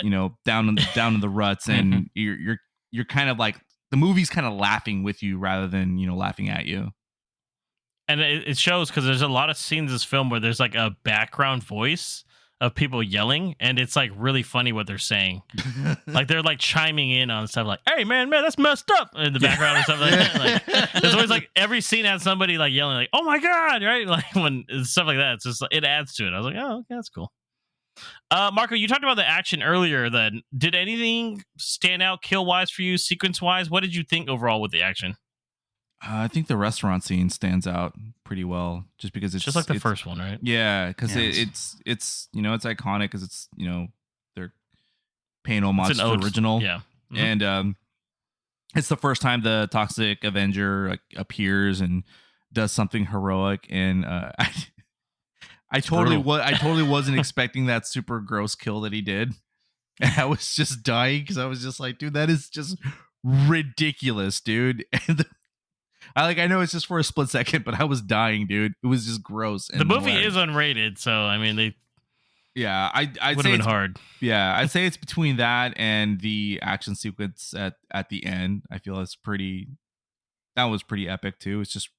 down in the ruts, and you're kind of like the movie's kind of laughing with you rather than laughing at you. And it shows because there's a lot of scenes in this film where there's like a background voice of people yelling, and it's like really funny what they're saying. Like they're like chiming in on stuff like, "Hey man, that's messed up" in the background or something like that. Like there's always like every scene has somebody like yelling like, "Oh my god!" Right? Like when stuff like that. It's just it adds to it. I was like, oh, okay, that's cool. Marco, you talked about the action earlier. Then did anything stand out kill wise for you, sequence wise? What did you think overall with the action? I think the restaurant scene stands out pretty well, just because it's just like the first one, right? Yeah, because it's iconic because it's they're paying homage to the original, yeah, and it's the first time the Toxic Avenger like appears and does something heroic, and I totally wasn't expecting that super gross kill that he did. And I was just dying because I was just like, dude, that is just ridiculous, dude. And I know it's just for a split second, but I was dying, dude. It was just gross. The movie is unrated, so I mean, I'd say been hard. Yeah, I'd say it's between that and the action sequence at the end. I feel that was pretty epic too. It's just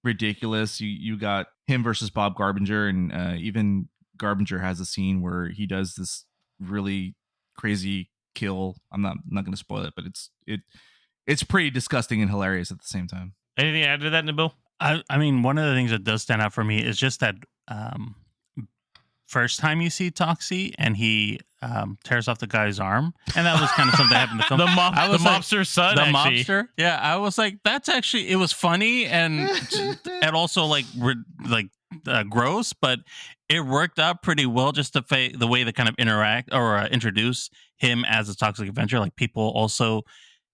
ridiculous. You got him versus Bob Garbinger, and even Garbinger has a scene where he does this really crazy kill. I'm not going to spoil it, but it's pretty disgusting and hilarious at the same time. Anything to add to that, Nabil? I mean, one of the things that does stand out for me is just that first time you see Toxie and he tears off the guy's arm, and that was kind of something that happened in the film. The mobster's son, actually. Mobster. Yeah, I was like, that's actually, it was funny and also like gross, but it worked out pretty well. Just the way they kind of interact or introduce him as a Toxic Avenger. Like people also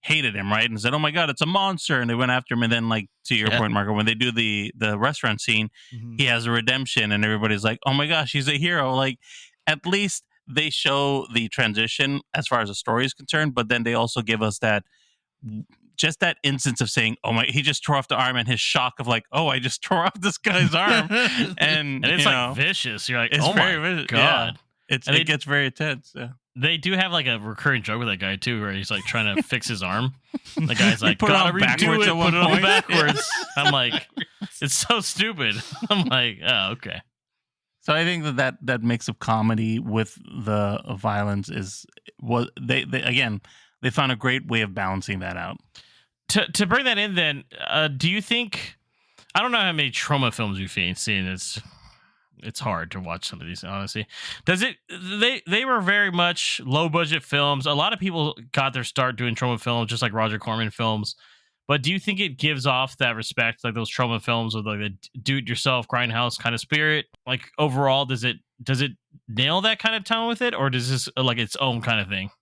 hated him, right? And said, "Oh my god, it's a monster," and they went after him. And then, like to your point, Marco, when they do the restaurant scene, he has a redemption, and everybody's like, "Oh my gosh, he's a hero!" Like at least they show the transition as far as the story is concerned, but then they also give us that instance of saying, "Oh my," he just tore off the arm, and his shock of like, "Oh, I just tore off this guy's arm," and it's like vicious. You're like, "Oh my god." Yeah. It gets very intense. Yeah. They do have like a recurring joke with that guy too, where he's like trying to fix his arm. The guy's like, put it on backwards at one point. Backwards. I'm like, it's so stupid. I'm like, oh, okay. So I think that mix of comedy with the violence they found a great way of balancing that out. To bring that in, then, do you think? I don't know how many trauma films you've seen. It's hard to watch some of these, honestly. They were very much low budget films. A lot of people got their start doing trauma films, just like Roger Corman films. But do you think it gives off that respect, like those trauma films with like the do-it-yourself grindhouse kind of spirit? Like overall, does it nail that kind of tone with it, or does this like its own kind of thing?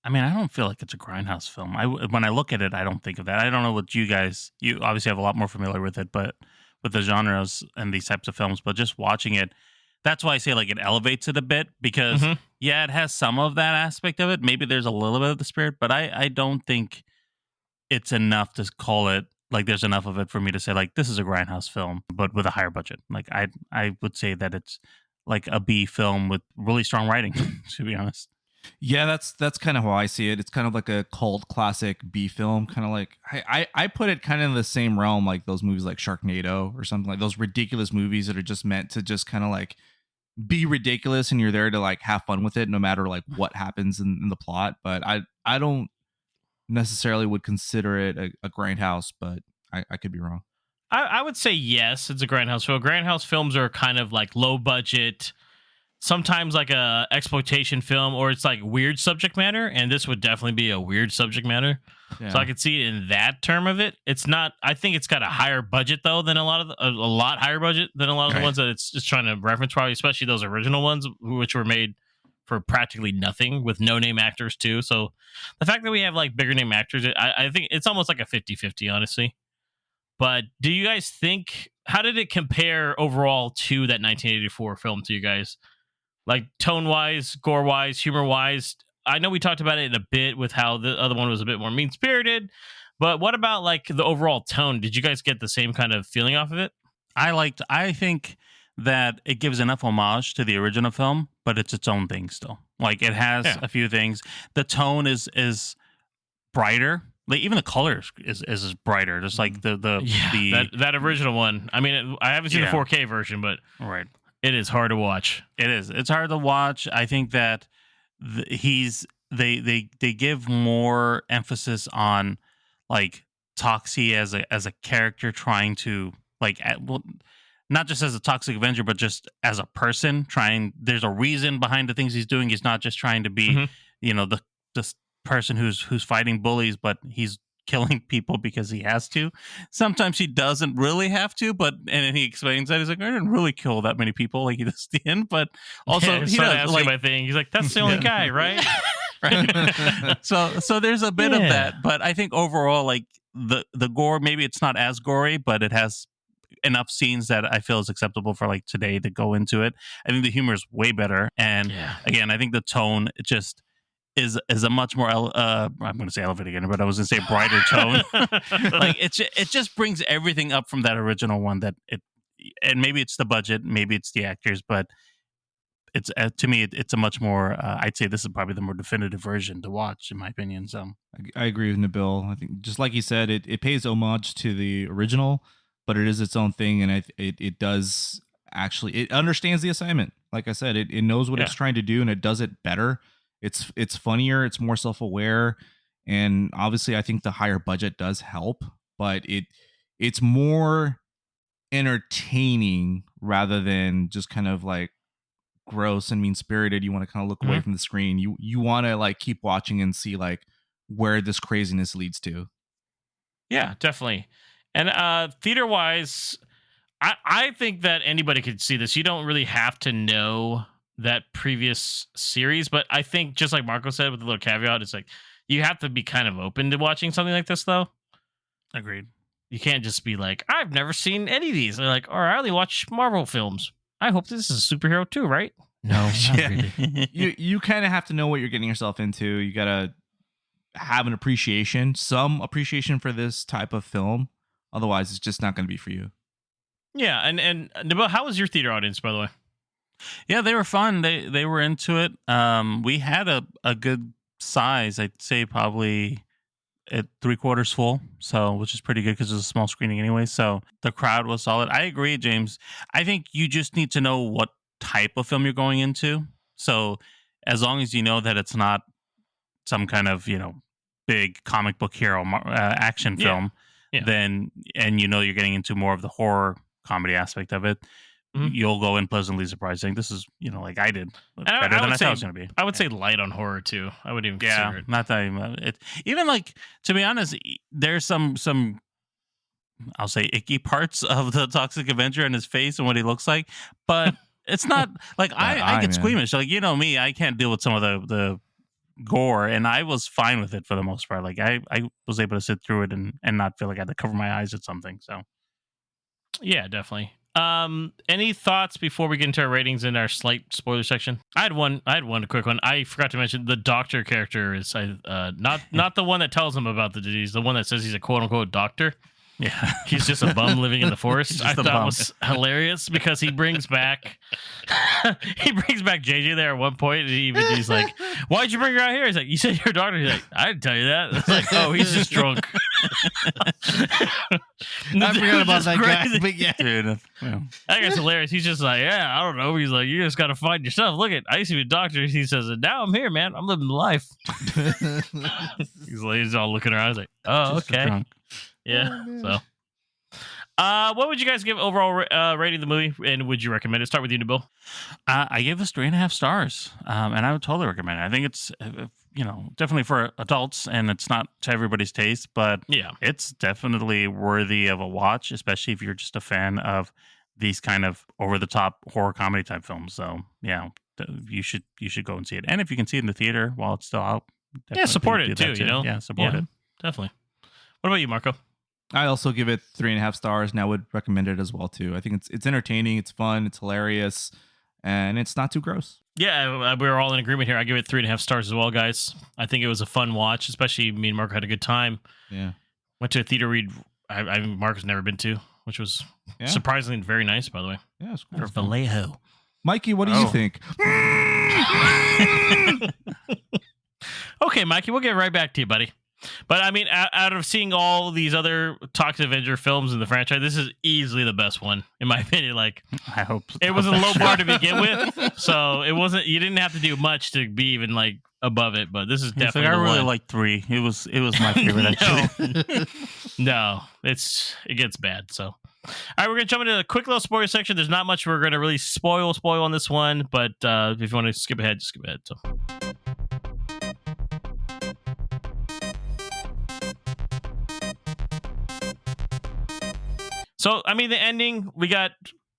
I mean, I don't feel like it's a grindhouse film. When I look at it, I don't think of that. I don't know what you obviously have a lot more familiar with it, but with the genres and these types of films, but just watching it, that's why I say like it elevates it a bit because it has some of that aspect of it. Maybe there's a little bit of the spirit, but I don't think it's enough to call it like there's enough of it for me to say like this is a grindhouse film, but with a higher budget. Like I would say that it's like a B film with really strong writing, to be honest. Yeah, that's kind of how I see it. It's kind of like a cult classic B film, kind of like I put it kind of in the same realm like those movies like Sharknado or something, like those ridiculous movies that are just meant to just kind of like be ridiculous, and you're there to like have fun with it no matter like what happens in the plot. But I don't necessarily would consider it a grindhouse, but I could be wrong. I would say yes, it's a grindhouse film. Grindhouse films are kind of like low budget, sometimes like a exploitation film, or it's like weird subject matter, and this would definitely be a weird subject matter. Yeah. So I could see it in that term of it. It's not. I think it's got a higher budget though than a lot higher budget than a lot of the ones that it's just trying to reference, probably, especially those original ones which were made for practically nothing with no name actors too. So the fact that we have like bigger name actors, I think it's almost like a 50-50, honestly. But do you guys think, how did it compare overall to that 1984 film to you guys? Like tone wise, gore wise, humor wise? I know we talked about it in a bit with how the other one was a bit more mean spirited, but what about like the overall tone? Did you guys get the same kind of feeling off of it? I think that it gives enough homage to the original film, but it's its own thing still. Like it has Yeah. a few things. The tone is brighter. Like even the color is brighter. Just like the that original one. I mean, I haven't seen Yeah. the 4K version, but right. it is hard to watch. It is. It's hard to watch. I think that they give more emphasis on like Toxie as a character trying to like well, not just as a Toxic Avenger, but just as a person trying. There's a reason behind the things he's doing. He's not just trying to be, this person who's fighting bullies, but he's killing people because he has to. Sometimes he doesn't really have to, but and he explains that he's like, I didn't really kill that many people like he does at the end, but also he does like my thing. He's like, that's the only guy, right? right. So there's a bit of that, but I think overall, like the gore, maybe it's not as gory, but it has enough scenes that I feel is acceptable for like today to go into it. I think the humor is way better, and again, I think the tone just is a much more I'm going to say elevated again, but I was going to say brighter tone. Like it just brings everything up from that original one. And maybe it's the budget, maybe it's the actors, but it's to me it's a much more I'd say this is probably the more definitive version to watch in my opinion. So I agree with Nabil. I think just like he said, it pays homage to the original, but it is its own thing, and it does actually, it understands the assignment. Like I said, it knows what it's trying to do, and it does it better. It's funnier, it's more self-aware, and obviously I think the higher budget does help, but it's more entertaining rather than just kind of like gross and mean-spirited. You want to kind of look away from the screen. You want to like keep watching and see like where this craziness leads to. Yeah, definitely. And theater wise, I think that anybody could see this. You don't really have to know that previous series, but I think just like Marco said with a little caveat, it's like you have to be kind of open to watching something like this though. agreed. You can't just be like, I've never seen any of these. They're like, or I only watch Marvel films. I hope this is a superhero too, right? No, not really. You kind of have to know what you're getting yourself into. You gotta have an appreciation, some appreciation for this type of film. Otherwise, it's just not going to be for you. Yeah, and Nabil, how was your theater audience, by the way? Yeah, they were fun. They were into it. We had a good size. I'd say probably at 3/4 full, so which is pretty good because it's a small screening anyway. So the crowd was solid. I agree, James. I think you just need to know what type of film you're going into. So as long as you know that it's not some kind of big comic book hero action film, then and you're getting into more of the horror comedy aspect of it. You'll go in pleasantly surprised. Saying this is, like I did, better than I thought it was going to be. I would say light on horror too. I would even consider it. Not that even like, to be honest, there's some I'll say icky parts of the Toxic Avenger and his face and what he looks like, but it's not like I get squeamish. Like me, I can't deal with some of the gore, and I was fine with it for the most part. Like I was able to sit through it and not feel like I had to cover my eyes at something. So yeah, definitely. Any thoughts before we get into our ratings in our slight spoiler section? I had one quick one. I forgot to mention the doctor character is not the one that tells him about the disease, the one that says he's a quote unquote doctor. Yeah, he's just a bum living in the forest. I thought was hilarious because he brings back JJ there at one point, and he's like, "Why'd you bring her out here?" He's like, "You said you're a doctor." He's like, "I didn't tell you that." It's like, "Oh, he's just drunk." I forgot about that guy, but yeah, dude, I think it's hilarious. He's just like, "Yeah, I don't know." He's like, "You just got to find yourself." Look I used to be a doctor. He says, "And now I'm here, man. I'm living the life." He's all looking around. He's like, "Oh, just okay." Yeah. What would you guys give overall rating of the movie, and would you recommend it? Start with you, Nabil. I gave this 3.5 stars, and I would totally recommend it. I think it's definitely for adults, and it's not to everybody's taste, but it's definitely worthy of a watch, especially if you're just a fan of these kind of over the top horror comedy type films. So yeah, you should go and see it. And if you can see it in the theater while it's still out, support it do too. that Yeah, support it. Definitely. What about you, Marco? I also give it 3.5 stars, and I would recommend it as well too. I think it's entertaining, it's fun, it's hilarious, and it's not too gross. Yeah, we're all in agreement here. I give it 3.5 stars as well, guys. I think it was a fun watch, especially me and Marco had a good time. Yeah. Went to a theater Marco's never been to, which was surprisingly very nice, by the way. Yeah, it's cool. For Vallejo. Mikey, what do you think? Okay, Mikey, we'll get right back to you, buddy. But I mean, out of seeing all these other Toxic Avenger films in the franchise, this is easily the best one, in my opinion. Like, I hope it was a low bar to begin with, so it wasn't. You didn't have to do much to be even like above it. But this is definitely. I the really one. like 3. It was my favorite actually. No, it gets bad. So, all right, we're gonna jump into a quick little spoiler section. There's not much we're gonna really spoil on this one, but if you want to skip ahead, just skip ahead. So. So, I mean, the ending, we got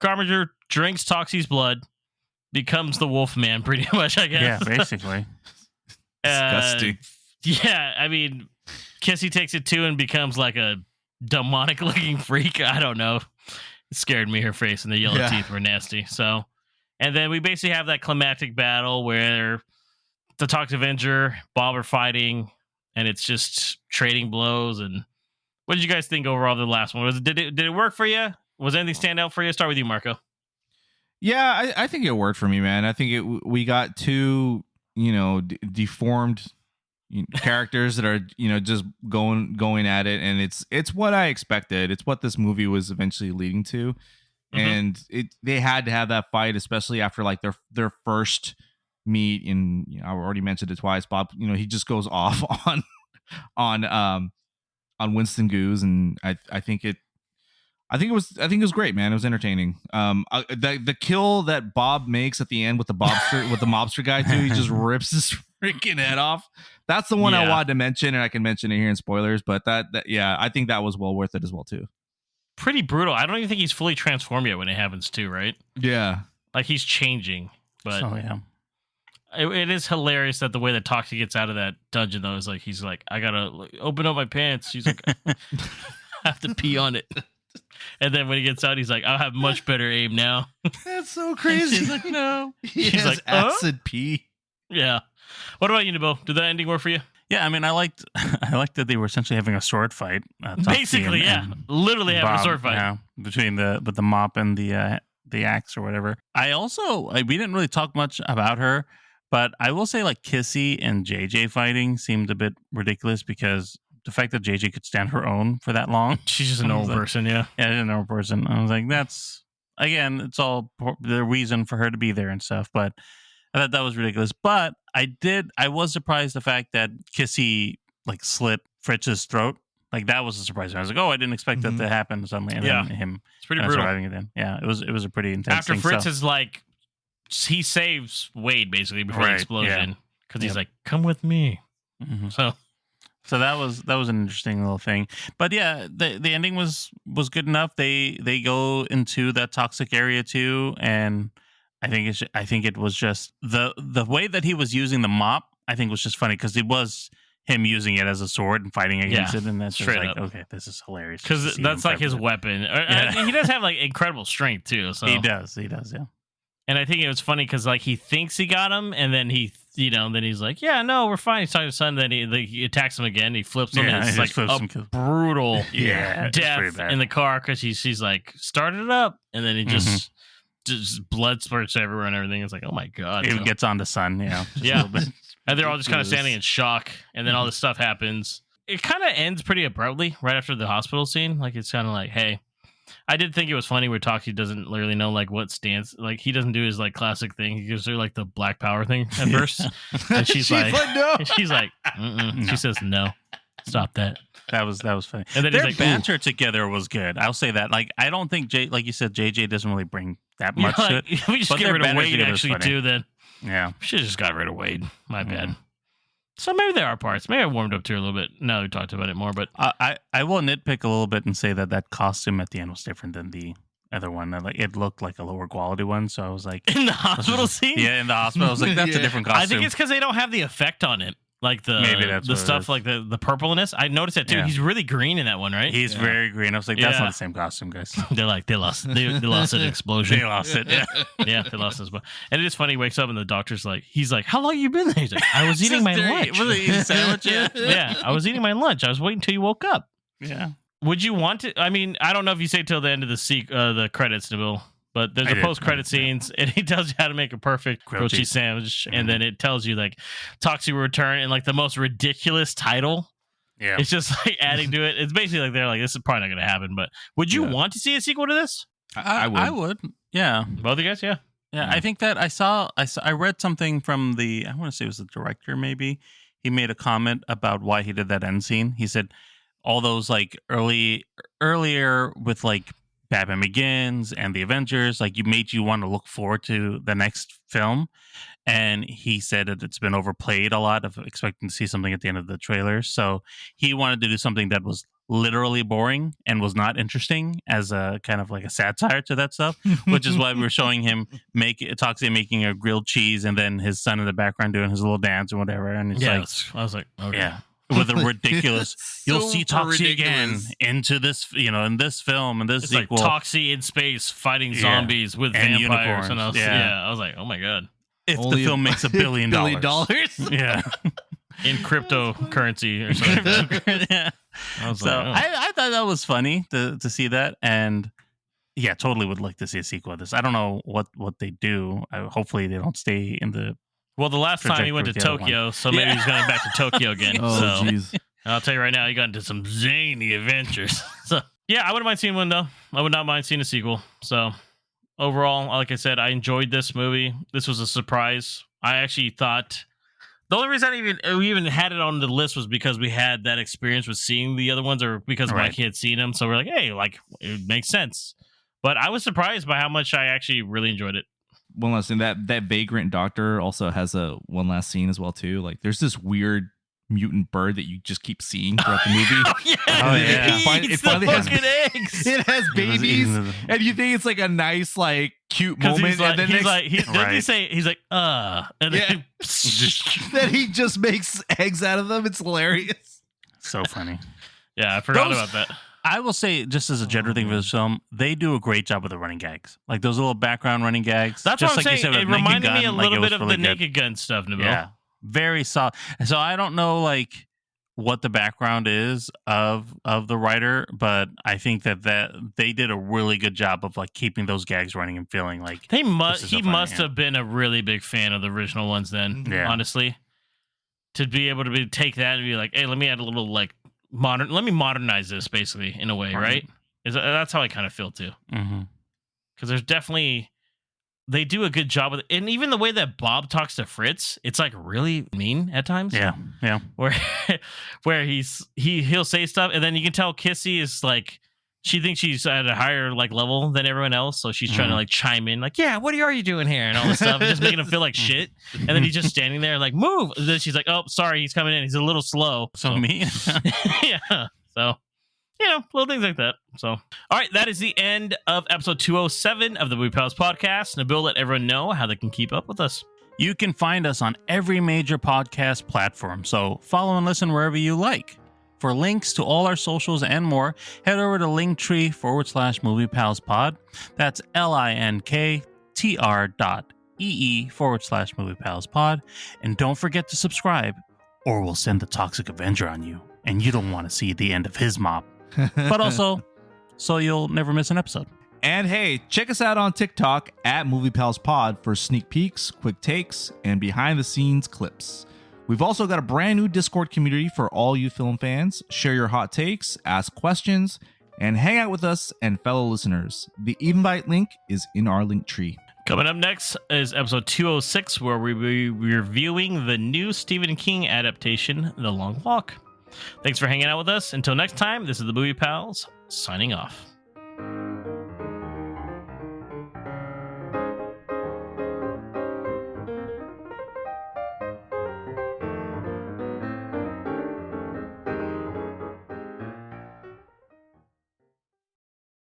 Garminger drinks Toxie's blood, becomes the Wolfman, pretty much, I guess. Yeah, basically. Disgusting. Yeah, I mean, Kissy takes it too and becomes like a demonic-looking freak. I don't know. It scared me, her face, and the yellow teeth were nasty. So, and then we basically have that climactic battle where the Toxic Avenger, Bob are fighting, and it's just trading blows. And what did you guys think overall of the last one? Did it work for you? Was anything stand out for you? Start with you, Marco. Yeah, I think it worked for me, man. I think we got two, deformed characters that are, just going at it, and it's what I expected. It's what this movie was eventually leading to, and they had to have that fight, especially after like their first meet. And I already mentioned it twice. Bob, he just goes off on Winston Goose, and I think it was great, man. It was entertaining. The kill that Bob makes at the end with the mobster guy too, he just rips his freaking head off. That's the one I wanted to mention, and I can mention it here in spoilers. But that I think that was well worth it as well too. Pretty brutal. I don't even think he's fully transformed yet when it happens too, right? Yeah, like he's changing. But yeah. It is hilarious that the way that Toxic gets out of that dungeon, though, is like he's like, I gotta open up my pants. He's like, I have to pee on it. And then when he gets out, he's like, I'll have much better aim now. That's so crazy. He's like, no. He's like, acid pee. Yeah. What about you, Nabo? Did that ending work for you? Yeah, I mean, I liked that they were essentially having a sword fight. Basically, and literally having a sword fight. Yeah, between the mop and the axe or whatever. We didn't really talk much about her. But I will say, like, Kissy and JJ fighting seemed a bit ridiculous because the fact that JJ could stand her own for that long. She's just a normal person, yeah. Yeah, she's a normal person. I was like, that's, again, it's all the reason for her to be there and stuff. But I thought that was ridiculous. But I was surprised the fact that Kissy, like, slit Fritz's throat. Like, that was a surprise. I was like, I didn't expect that to happen suddenly. And then him it's pretty brutal. surviving it then. Yeah, it was a pretty intense After thing. Fritz is like, he saves Wade basically before the explosion because he's like, "Come with me." Mm-hmm. So that was an interesting little thing. But yeah, the ending was good enough. They go into that toxic area too, and I think it was just the way that he was using the mop. I think was just funny because it was him using it as a sword and fighting against it, and that's just like, okay, this is hilarious because that's like his weapon. He does have like incredible strength too. So he does, yeah. And I think it was funny because like he thinks he got him, and then then he's like, "Yeah, no, we're fine." He's talking to his son. Then he attacks him again. He flips him, and it's like a brutal death in the car because she's like, "Started it up," and then he just blood spurts everywhere and everything. It's like, oh my god! It gets on the sun, yeah. And they're all just kind of standing in shock, and then all this stuff happens. It kind of ends pretty abruptly right after the hospital scene. Like it's kind of like, hey. I did think it was funny where Toxie doesn't really know like what stance, like he doesn't do his like classic thing. He gives her like the Black Power thing at first, and she's like, no. She's like, no. She says no, stop that. That was funny. And then their he's like, banter together was good. I'll say that. Like I don't think like you said, JJ doesn't really bring that much to it. We just get rid of Wade actually too. Then yeah, we should have just got rid of Wade. My bad. So maybe there are parts. Maybe I warmed up to her a little bit. Now we talked about it more, but I will nitpick a little bit and say that costume at the end was different than the other one. And, like, it looked like a lower quality one, so I was like, In the hospital scene? yeah, in the hospital. I was like, that's a Yeah. different costume. I think it's because they don't have the effect on it. Like Maybe that's the what it stuff is. like the purpleness. I noticed that too. Yeah. He's really green in that one, right? He's Yeah. very green. I was like, that's Yeah. not the same costume, guys. They're like they lost an explosion. They lost it. Yeah. Yeah, they lost his. And it is funny. He wakes up and the doctor's like, he's like, "How long you been there?" He's like, "I was eating my lunch." Was it eating sandwich? Yeah. Yeah, I was eating my lunch. I was waiting until you woke up. Yeah. Would you want to? I mean, I don't know if you say till the end of the credits, Nabil, but there's I a did. post-credit Yeah. scenes, and he tells you how to make a perfect grilled cheese sandwich, and then it tells you like Toxic will return in like the most ridiculous title. Yeah. It's just like adding to it. It's basically like they're like, this is probably not going to happen. But would you Yeah. want to see a sequel to this? I would. I would. Yeah. Both of you guys, yeah. Yeah, I think that I read something from I want to say it was the director maybe. He made a comment about why he did that end scene. He said all those like earlier with like Batman Begins and the Avengers, like you made you want to look forward to the next film. And he said that it's been overplayed a lot of expecting to see something at the end of the trailer. So he wanted to do something that was literally boring and was not interesting as a kind of like a satire to that stuff, which is why we were showing him Toxic making a grilled cheese and then his son in the background doing his little dance or whatever. And it's like, I was like, okay. yeah, with a ridiculous, you'll see Super Toxic again ridiculous. into this, in this film and this It's like sequel. Toxie in space fighting Yeah. zombies with And vampires. unicorns. And I was, Yeah. I was like, oh my God. if Only the film makes $1 billion. Yeah. In cryptocurrency or something. Yeah. I was So like, oh. I thought that was funny to see that, and yeah, totally would like to see a sequel of this. I don't know what they do. Hopefully they don't stay in the. Well, the last time he went to trajectory of the other Tokyo, so maybe Yeah. he's going back to Tokyo again. Oh, so jeez. I'll tell you right now, he got into some zany adventures. So yeah, I wouldn't mind seeing one though. I would not mind seeing a sequel. So overall, like I said, I enjoyed this movie. This was a surprise. I actually thought the only reason we even had it on the list was because we had that experience with seeing the other ones, or because Right. Mikey had seen them. So we're like, hey, like it makes sense. But I was surprised by how much I actually really enjoyed it. One last thing, that vagrant doctor also has a one last scene as well too. Like there's this weird mutant bird that you just keep seeing throughout the movie. Oh yeah, Oh, yeah. He It eats finally the has- fucking eggs. It has babies, eating and you think it's like a nice, like cute Because moment, he's like, and then he's next, like, doesn't he Right. say, he's like, and then Yeah. then he just makes eggs out of them. It's hilarious. So funny. yeah, I forgot Those- about that. I will say, just as a general thing for this film, they do a great job with the running gags, like those little background running gags. That's just what I'm like you saying. said It with Naked reminded me Gun, a like, little it was bit of really the good. Naked Gun stuff, Nabil. Yeah, very solid. So I don't know like what the background is of the writer, but I think that they did a really good job of like keeping those gags running and feeling like He This is so funny, must yeah. have been a really big fan of the original ones then, Yeah. honestly. To be able to take that and be like, hey, let me add a little like let me modernize this basically in a way, right? That's how I kind of feel too. Mhm. Because there's definitely they do a good job with it. And even the way that Bob talks to Fritz, it's like really mean at times. Yeah, yeah. Where he'll say stuff and then you can tell Kissy is like she thinks she's at a higher like level than everyone else, so she's trying to like chime in like, yeah, what are you doing here and all this stuff, and just making him feel like shit. And then he's just standing there like, move. And then she's like, oh, sorry, he's coming in, he's a little slow. So mean. Yeah. So, little things like that. So, all right, that is the end of episode 207 of the Movie Pals podcast. Nabil, let everyone know how they can keep up with us. You can find us on every major podcast platform, so follow and listen wherever you like. For links to all our socials and more, head over to linktree/moviepalspod. That's linktr.ee/moviepalspod. And don't forget to subscribe, or we'll send the Toxic Avenger on you, and you don't want to see the end of his mob. But also, so you'll never miss an episode. And hey, check us out on TikTok at MoviePalsPod for sneak peeks, quick takes, and behind the scenes clips. We've also got a brand new Discord community for all you film fans. Share your hot takes, ask questions, and hang out with us and fellow listeners. The invite link is in our link tree. Coming up next is episode 206, where we'll be reviewing the new Stephen King adaptation, The Long Walk. Thanks for hanging out with us. Until next time, this is the Movie Pals, signing off.